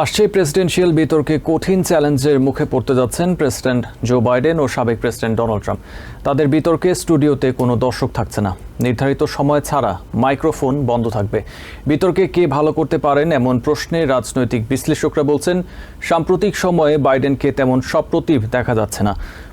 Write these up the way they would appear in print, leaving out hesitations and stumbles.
আসছে প্রেসিডেন্সিয়াল বিতর্কে কঠিন চ্যালেঞ্জের মুখে পড়তে যাচ্ছেন প্রেসিডেন্ট জো বাইডেন ও সাবেক প্রেসিডেন্ট ডোনাল্ড ট্রাম্প। তাদের বিতর্কে স্টুডিওতে কোনো দর্শক থাকছে না, নির্ধারিত সময় ছাড়া মাইক্রোফোন বন্ধ থাকবে। বিতর্কে কে ভালো করতে পারেন এমন প্রশ্নে রাজনৈতিক বিশ্লেষকরা বলছেন সাম্প্রতিক সময়ে বাইডেনকে তেমন সপ্রতিভ দেখা যাচ্ছে না,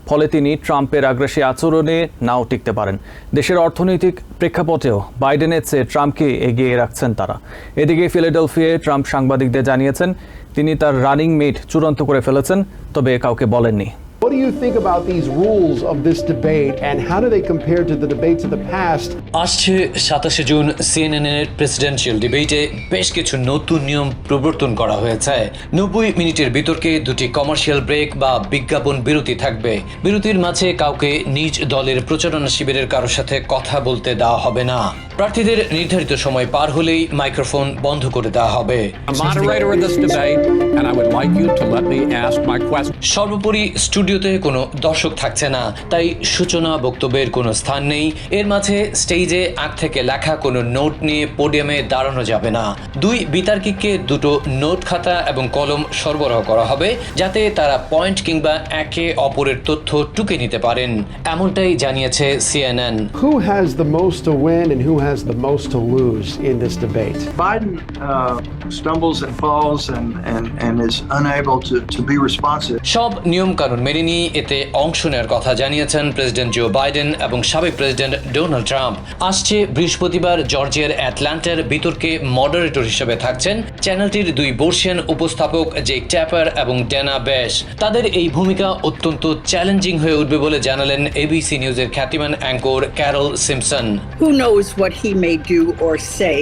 ফলে তিনি ট্রাম্পের আগ্রাসী আচরণে নাও টিকতে পারেন। দেশের অর্থনৈতিক প্রেক্ষাপটেও বাইডেনের চেয়ে ট্রাম্পকে এগিয়ে রাখছেন তারা। এদিকে ফিলাডেলফিয়ায় ট্রাম্প সাংবাদিকদের জানিয়েছেন তিনি তার রানিং মেট চূড়ান্ত করে ফেলেছেন, তবে কাউকে বলেননি। What do you think about these rules of this debate and how do they compare to the debates of the past? আসছে 27 জুন CNN এর প্রেসিডেন্সিয়াল ডিবেটে বেশ কিছু নতুন নিয়ম প্রবর্তন করা হয়েছে। 90 মিনিটের বিতর্কে দুটি কমার্শিয়াল ব্রেক বা বিজ্ঞাপন বিরতি থাকবে। বিরতির মাঝে কাউকে নিজ দলের প্রচারণা শিবিরের কারোর সাথে কথা বলতে দেওয়া হবে না। প্রার্থীদের নির্ধারিত সময় পার হলেই মাইক্রোফোন বন্ধ করে দেওয়া হবে। সর্বোপরি স্টুডিওতে কোনো দর্শক থাকছে না, তাই সূচনা বক্তব্যের কোনো স্থান নেই। এর মাঝে স্টেজে আগ থেকে লেখা কোনো নোট নিয়ে পোডিয়ামে দাঁড়ানো যাবে না। দুই বিতার্কিককে দুটো নোট খাতা এবং কলম সরবরাহ করা হবে, যাতে তারা পয়েন্ট কিংবা একে অপরের তথ্য টুকে নিতে পারেন, এমনটাই জানিয়েছে CNN। Who has the most to win and who has the most to lose in this debate? Biden stumbles and falls and is unable to be responsive. সব নিয়ম কানুন মেনে নিয়ে এতে অংশ নেওয়ার কথা জানিয়েছেন প্রেসিডেন্ট জো বাইডেন এবং সাবেক প্রেসিডেন্ট ডোনাল্ড ট্রাম্প। আসছে বৃহস্পতিবার জর্জিয়ার অ্যাটলান্টার বিতর্কে মডারেটর হিসেবে থাকছেন চ্যানেলটির দুই বর্ষিয়ান উপস্থাপক জেক ট্যাপার এবং ড্যানা ব্যাশ। তাদের এই ভূমিকা অত্যন্ত চ্যালেঞ্জিং হয়ে উঠবে বলে জানালেন ABC নিউজের খ্যাতিমান anchor Carol Simpson. Who knows what he may do or say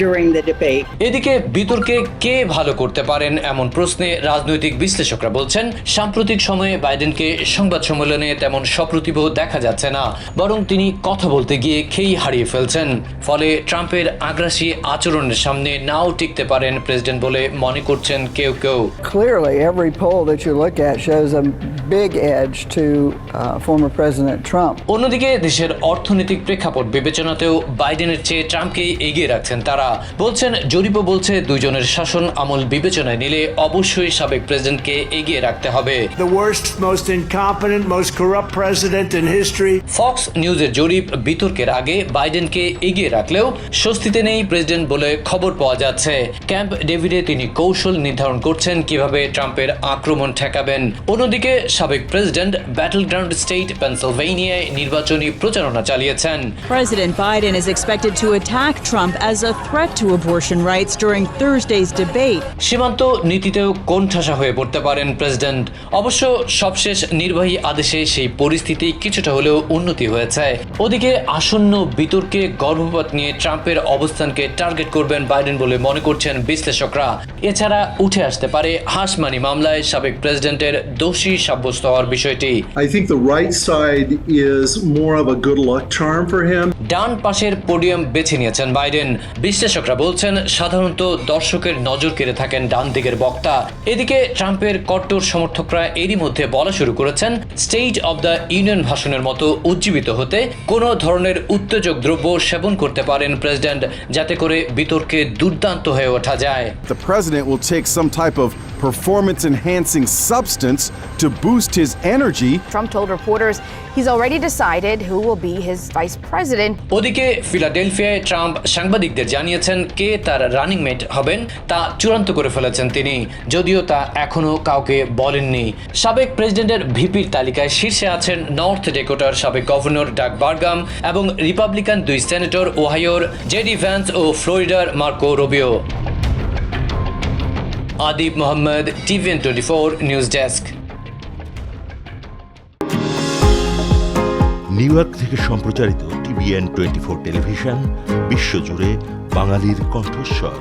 during the debate. এদিকে বিতর্কে কে ভালো করতে পারেন এমন প্রশ্নে রাজনৈতিক বিশ্লেষকরা বলছেন সাম্প্রতিক সময়ে বাইডেনকে সংবাদ সম্মেলনে তেমন সপ্রতিভ দেখা যাচ্ছে না, বরং তিনি কথা বলতে গিয়ে খেই হারিয়ে ফেলছেন। ফলে ট্রাম্পের আগ্রাসী আচরণের সামনে নাও টিকতে পারেন প্রেসিডেন্ট বলে মনে করছেন কেউ কেউ। Clearly, every poll that you look at shows a big edge to former President Trump. অন্যদিকে দেশের অর্থনৈতিক প্রেক্ষাপট বিবেচনাতেও বাইডেনের চেয়ে ট্রাম্পকেই এগিয়ে রাখছেন তারা। বলছেন জরিপও বলছে দুইজনের শাসন আমল বিবেচনায় নিলে অবশ্যই সাবেক প্রেসিডেন্টকে এগিয়ে রাখতে হবে। The worst, most incompetent, most corrupt president in history. Fox নিউজের জরিপ বিতর্কের আগে বাইডেনকে এগিয়ে রাখলেও স্বস্তিতে নেই প্রেসিডেন্ট বলে খবর পাওয়া যাচ্ছে। ক্যাম্প ডেভিডে তিনি কৌশল নির্ধারণ করছেন কিভাবে ট্রাম্পের আক্রমণ ঠেকাবেন। অন্যদিকে সাবেক প্রেসিডেন্ট ব্যাটল গ্রাউন্ড স্টেট পেনসিলভেনিয়ায় নির্বাচনী প্রচারণা চালিয়েছেন। President Biden is expected to attack Trump as a threat to abortion rights during Thursday's debate. সীমান্ত নীতিতেও কোণঠাসা হয়ে পড়তে পারেন প্রেসিডেন্ট। অবশ্য সবশেষ নির্বাহী আদেশে সেই পরিস্থিতি কিছুটা হলেও উন্নতি হয়েছে। ওদিকে আসন্ন বিতর্কে গর্ভপাত নিয়ে ট্রাম্পের অবস্থানকে টার্গেট করবেন বাইডেন বলে মনে করছেন বিশ্লেষকরা। এছাড়া উঠে আসতে পারে হাসমানি মামলায় সাবেক প্রেসিডেন্টের দোষী সাব্যস্ত হওয়ার বিষয়টি। I think the right side is more of a good luck charm for him. ডান পাশের পোডিয়াম বেছে নিয়েছেন বাইডেন। বিশ্লেষকরা বলছেন সাধারণত দর্শকের নজর কেড়ে থাকেন ডান দিকের বক্তা। এদিকে ট্রাম্পের কট্টর সমর্থকরা এরই মধ্যে বলা শুরু করেছেন স্টেট অব দ্য ইউনিয়ন ভাষণের মতো উজ্জীবিত হতে কোনো ধরনের উত্তেজক দ্রব্য সেবন করতে পারেন প্রেসিডেন্ট, যাতে করে বিতর্কে দুর্দান্ত হয়ে ওঠা যায়। The president will take some type of performance-enhancing substance to boost his energy. Trump told reporters he's already decided who will be his vice president. ওদিকে ফিলাডেলফিয়ায় ট্রাম্প সাংবাদিকদের জানিয়েছেন কে তার রানিং মেট হবেন তা চূড়ান্ত করে ফেলেছেন তিনি, যদিও তা এখনো কাউকে বলেননি। সাবেক প্রেসিডেন্টের ভিপির তালিকায় শীর্ষে আছেন নর্থ ডেকোটার সাবেক গভর্নর ডাগ বার্গাম এবং রিপাবলিকান দুই সেনেটর ওহাইওর জেডি ভ্যান্স ও ফ্লোরিডার Marco Rubio. Adib Mohammad, TVN 24 news desk. New York থেকে সম্প্রচারিত TVN 24 টেলিভিশন বিশ্বজুড়ে বাঙালির কণ্ঠস্বর।